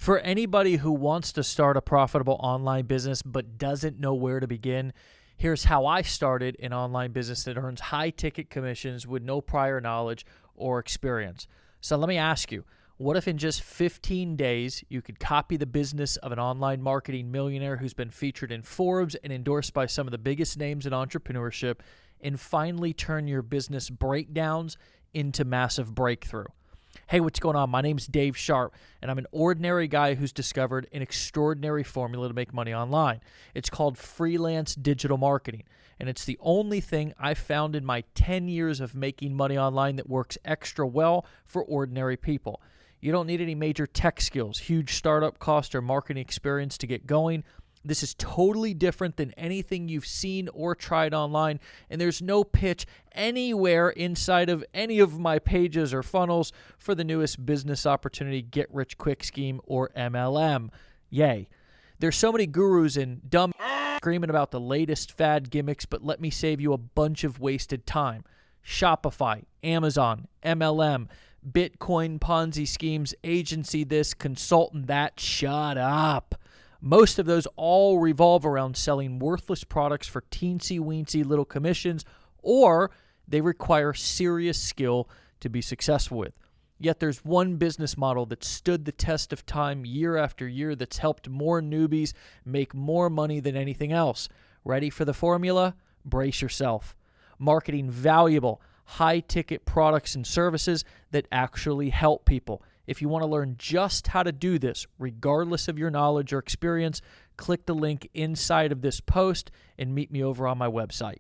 For anybody who wants to start a profitable online business but doesn't know where to begin, here's how I started an online business that earns high-ticket commissions with no prior knowledge or experience. So let me ask you, what if in just 15 days you could copy the business of an online marketing millionaire who's been featured in Forbes and endorsed by some of the biggest names in entrepreneurship and finally turn your business breakdowns into massive breakthrough? Hey, what's going on? My name's Dave Sharp, and I'm an ordinary guy who's discovered an extraordinary formula to make money online. It's called freelance digital marketing, and it's the only thing I've found in my 10 years of making money online that works extra well for ordinary people. You don't need any major tech skills, huge startup cost, or marketing experience to get going. This is totally different than anything you've seen or tried online, and there's no pitch anywhere inside of any of my pages or funnels for the newest business opportunity, get-rich-quick scheme, or MLM. Yay. There's so many gurus and dumb screaming about the latest fad gimmicks, but let me save you a bunch of wasted time. Shopify, Amazon, MLM, Bitcoin Ponzi schemes, agency this, consultant that, shut up. Most of those all revolve around selling worthless products for teensy-weensy little commissions, or they require serious skill to be successful with. Yet there's one business model that stood the test of time year after year that's helped more newbies make more money than anything else. Ready for the formula? Brace yourself. Marketing valuable, high-ticket products and services that actually help people. If you want to learn just how to do this, regardless of your knowledge or experience, click the link inside of this post and meet me over on my website.